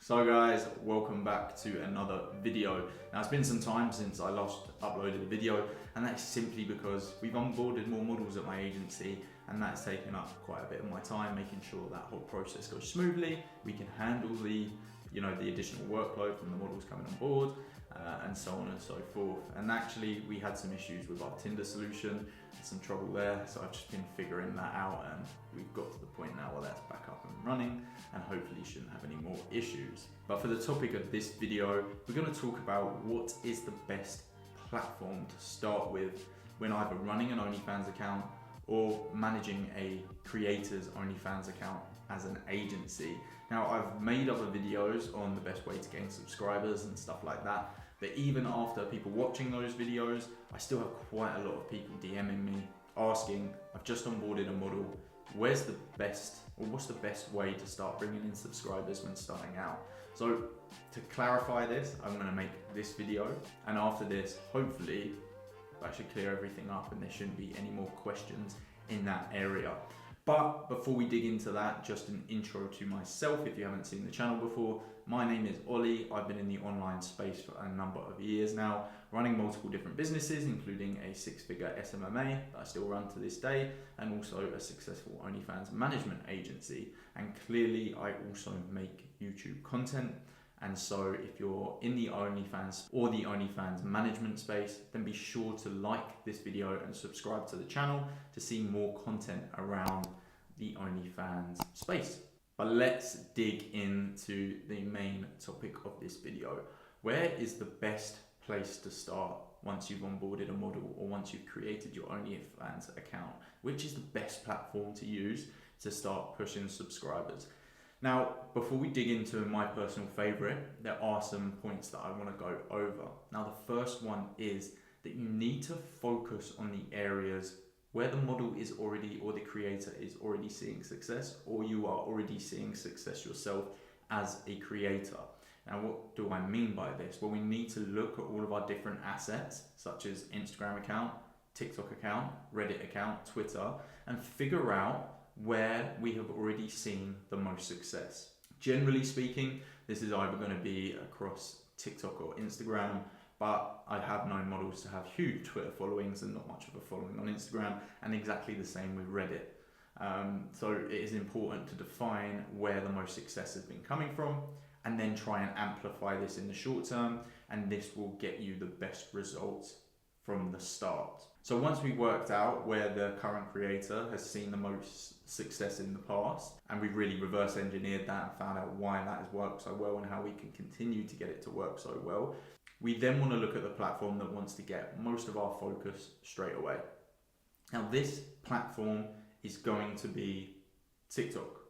So guys, welcome back to another video. Now it's been some time since I last uploaded a video, and that's simply because we've onboarded more models at my agency, and that's taken up quite a bit of my time, making sure that whole process goes smoothly. We can handle the additional workload from the models coming on board, and so on and so forth. And actually we had some issues with our Tinder solution, some trouble there, so I've just been figuring that out, and we've got to the point now where that's back up and running, and hopefully shouldn't have any more issues. But for the topic of this video, we're going to talk about what is the best platform to start with when either running an OnlyFans account or managing a creator's OnlyFans account as an agency. Now, I've made other videos on the best way to gain subscribers and stuff like that, but even after people watching those videos, I still have quite a lot of people DMing me asking, I've just onboarded a model, what's the best way to start bringing in subscribers when starting out? So to clarify this, I'm going to make this video, and after this, hopefully that should clear everything up and there shouldn't be any more questions in that area. But before we dig into that, just an intro to myself if you haven't seen the channel before. My name is Ollie. I've been in the online space for a number of years now, running multiple different businesses, including a six-figure SMMA that I still run to this day, and also a successful OnlyFans management agency. And clearly I also make YouTube content. And so if you're in the OnlyFans or the OnlyFans management space, then be sure to like this video and subscribe to the channel to see more content around the OnlyFans space. But let's dig into the main topic of this video. Where is the best place to start once you've onboarded a model or once you've created your OnlyFans account? Which is the best platform to use to start pushing subscribers? Now, before we dig into my personal favorite, there are some points that I want to go over. Now, the first one is that you need to focus on the areas where the model is already, or the creator is already seeing success, or you are already seeing success yourself as a creator. Now, what do I mean by this? Well, we need to look at all of our different assets, such as Instagram account, TikTok account, Reddit account, Twitter, and figure out where we have already seen the most success. Generally speaking, this is either going to be across TikTok or Instagram, but I have known models to have huge Twitter followings and not much of a following on Instagram, and exactly the same with Reddit. So it is important to define where the most success has been coming from, and then try and amplify this in the short term, and this will get you the best results from the start. So once we've worked out where the current creator has seen the most success in the past, and we've really reverse engineered that and found out why that has worked so well and how we can continue to get it to work so well, we then want to look at the platform that wants to get most of our focus straight away. Now, this platform is going to be TikTok.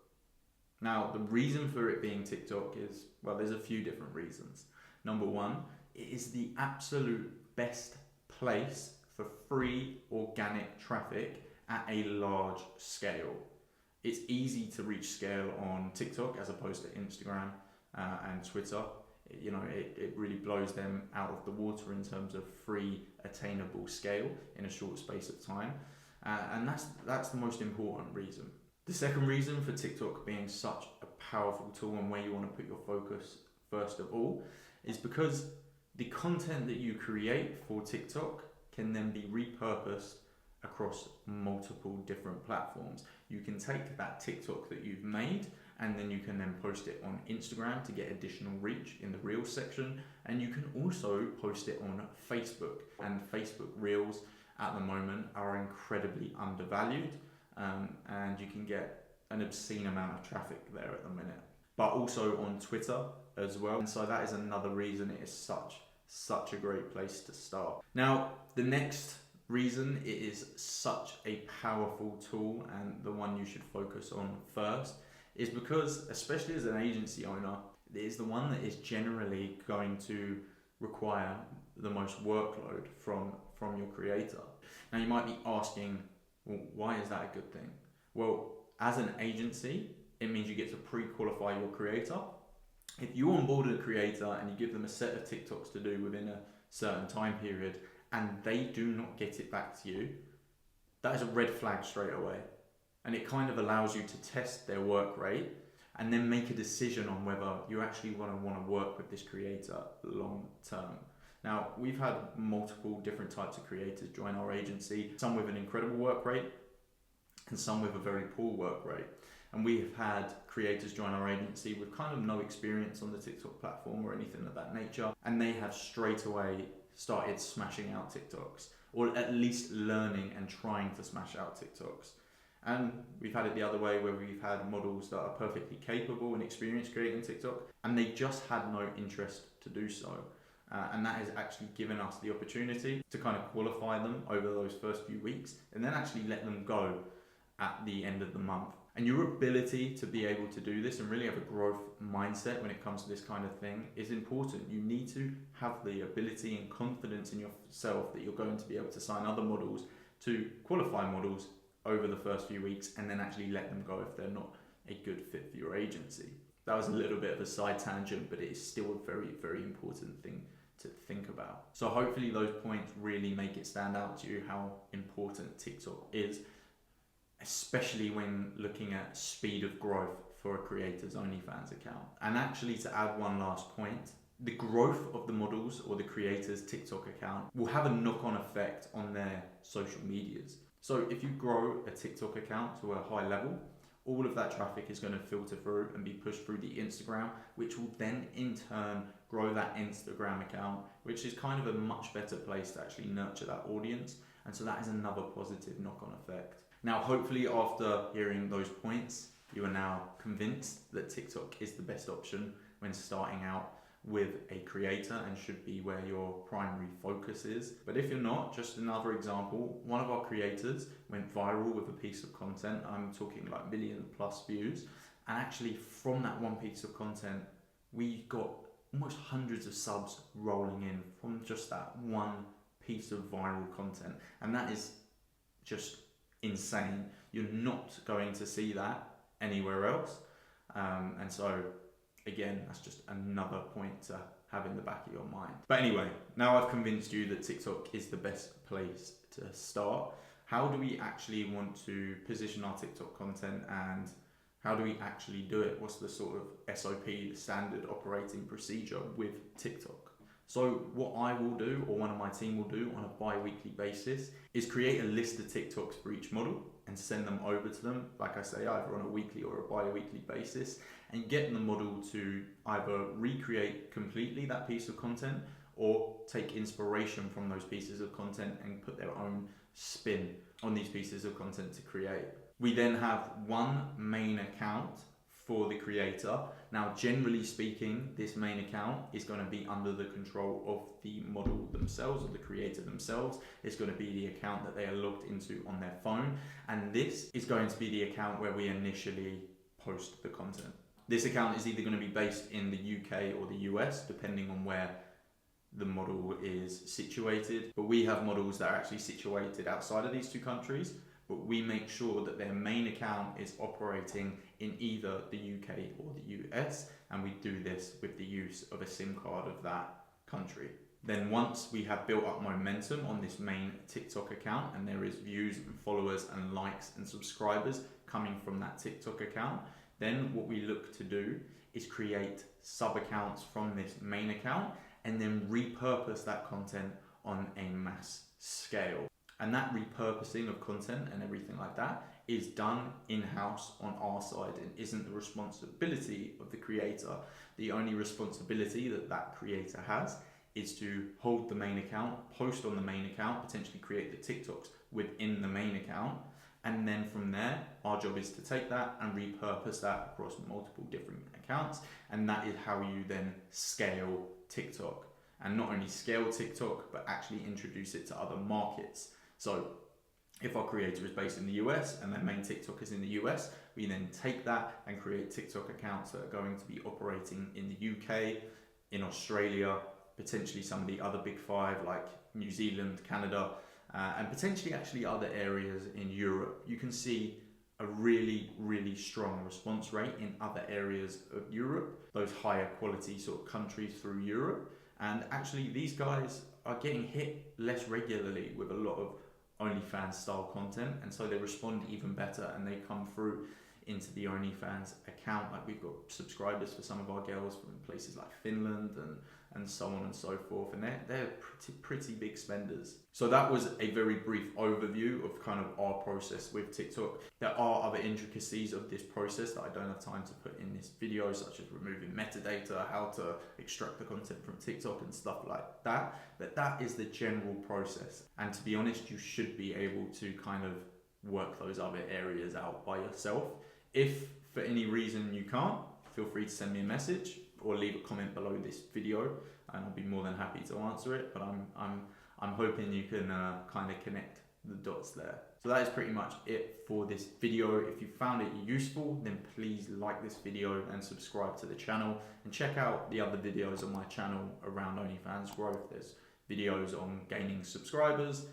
Now, the reason for it being TikTok is, well, there's a few different reasons. Number one, it is the absolute best place for free organic traffic at a large scale. It's easy to reach scale on TikTok as opposed to Instagram and Twitter. It really blows them out of the water in terms of free attainable scale in a short space of time. And that's the most important reason. The second reason for TikTok being such a powerful tool and where you want to put your focus first of all is because the content that you create for TikTok can then be repurposed across multiple different platforms. You can take that TikTok that you've made and then you can then post it on Instagram to get additional reach in the Reels section, and you can also post it on Facebook. And Facebook Reels at the moment are incredibly undervalued, and you can get an obscene amount of traffic there at the minute, but also on Twitter as well. And so that is another reason it is such a great place to start. Now, the next reason it is such a powerful tool, and the one you should focus on first, is because, especially as an agency owner, it is the one that is generally going to require the most workload from your creator. Now, you might be asking, well, why is that a good thing? Well, as an agency, it means you get to pre-qualify your creator. If you onboard a creator and you give them a set of TikToks to do within a certain time period and they do not get it back to you, that is a red flag straight away. And it kind of allows you to test their work rate and then make a decision on whether you actually want to work with this creator long term. Now, we've had multiple different types of creators join our agency, some with an incredible work rate and some with a very poor work rate. And we have had creators join our agency with kind of no experience on the TikTok platform or anything of that nature, and they have straight away started smashing out TikToks, or at least learning and trying to smash out TikToks. And we've had it the other way, where we've had models that are perfectly capable and experienced creating TikTok, and they just had no interest to do so. And that has actually given us the opportunity to kind of qualify them over those first few weeks, and then actually let them go at the end of the month. And your ability to be able to do this and really have a growth mindset when it comes to this kind of thing is important. You need to have the ability and confidence in yourself that you're going to be able to sign other models, to qualify models over the first few weeks, and then actually let them go if they're not a good fit for your agency. That was a little bit of a side tangent, but it is still a very, very important thing to think about. So hopefully those points really make it stand out to you how important TikTok is, especially when looking at speed of growth for a creator's OnlyFans account. And actually, to add one last point, the growth of the models or the creator's TikTok account will have a knock-on effect on their social medias. So if you grow a TikTok account to a high level, all of that traffic is going to filter through and be pushed through the Instagram, which will then in turn grow that Instagram account, which is kind of a much better place to actually nurture that audience. And so that is another positive knock-on effect. Now, hopefully after hearing those points, you are now convinced that TikTok is the best option when starting out with a creator and should be where your primary focus is. But if you're not, just another example, one of our creators went viral with a piece of content. I'm talking like million plus views. And actually from that one piece of content, we got almost hundreds of subs rolling in from just that one piece of viral content. And that is just insane. You're not going to see that anywhere else. And so again, that's just another point to have in the back of your mind. But anyway, now I've convinced you that TikTok is the best place to start. How do we actually want to position our TikTok content, and how do we actually do it? What's the sort of SOP, the standard operating procedure with TikTok? So what I will do, or one of my team will do on a bi-weekly basis, is create a list of TikToks for each model and send them over to them, like I say, either on a weekly or a bi-weekly basis, and get the model to either recreate completely that piece of content or take inspiration from those pieces of content and put their own spin on these pieces of content to create. We then have one main account for the creator. Now, generally speaking, this main account is going to be under the control of the model themselves, or the creator themselves. It's going to be the account that they are logged into on their phone. And this is going to be the account where we initially post the content. This account is either going to be based in the UK or the US, depending on where the model is situated. But we have models that are actually situated outside of these two countries, but we make sure that their main account is operating in either the UK or the US, and we do this with the use of a SIM card of that country. Then once we have built up momentum on this main TikTok account, and there is views and followers and likes and subscribers coming from that TikTok account, then what we look to do is create sub-accounts from this main account and then repurpose that content on a mass scale. And that repurposing of content and everything like that is done in-house on our side and isn't the responsibility of the creator. The only responsibility that that creator has is to hold the main account, post on the main account, potentially create the TikToks within the main account. And then from there, our job is to take that and repurpose that across multiple different accounts. And that is how you then scale TikTok. And not only scale TikTok, but actually introduce it to other markets. So if our creator is based in the US and their main TikTok is in the US, we then take that and create TikTok accounts that are going to be operating in the UK, in Australia, potentially some of the other big five like New Zealand, Canada, and potentially actually other areas in Europe. You can see a really, really strong response rate in other areas of Europe, those higher quality sort of countries through Europe. And actually these guys are getting hit less regularly with a lot of OnlyFans style content, and so they respond even better and they come through into the OnlyFans account. Like, we've got subscribers for some of our girls from places like Finland and so on and so forth, and they're pretty big spenders. So that was a very brief overview of kind of our process with TikTok. There are other intricacies of this process that I don't have time to put in this video, such as removing metadata, how to extract the content from TikTok and stuff like that. But that is the general process. And to be honest, you should be able to kind of work those other areas out by yourself. If for any reason you can't, feel free to send me a message or leave a comment below this video, and I'll be more than happy to answer it. But I'm hoping you can kind of connect the dots there. So that is pretty much it for this video. If you found it useful, then please like this video and subscribe to the channel, and check out the other videos on my channel around OnlyFans growth. There's videos on gaining subscribers,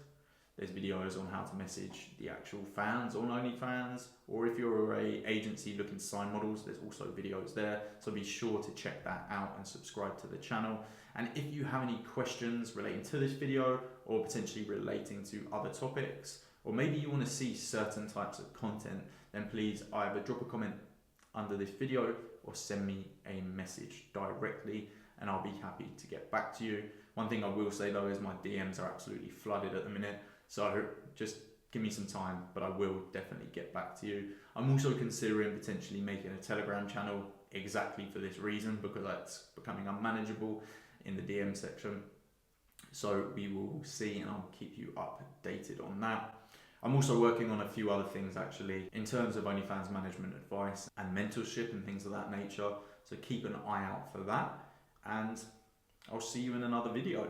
there's videos on how to message the actual fans on OnlyFans, or if you're a agency looking to sign models, there's also videos there. So be sure to check that out and subscribe to the channel. And if you have any questions relating to this video, or potentially relating to other topics, or maybe you want to see certain types of content, then please either drop a comment under this video or send me a message directly, and I'll be happy to get back to you. One thing I will say though is my DMs are absolutely flooded at the minute, so just give me some time, but I will definitely get back to you. I'm also considering potentially making a Telegram channel exactly for this reason, because that's becoming unmanageable in the DM section. So we will see, and I'll keep you updated on that. I'm also working on a few other things actually in terms of OnlyFans management advice and mentorship and things of that nature. So keep an eye out for that, and I'll see you in another video.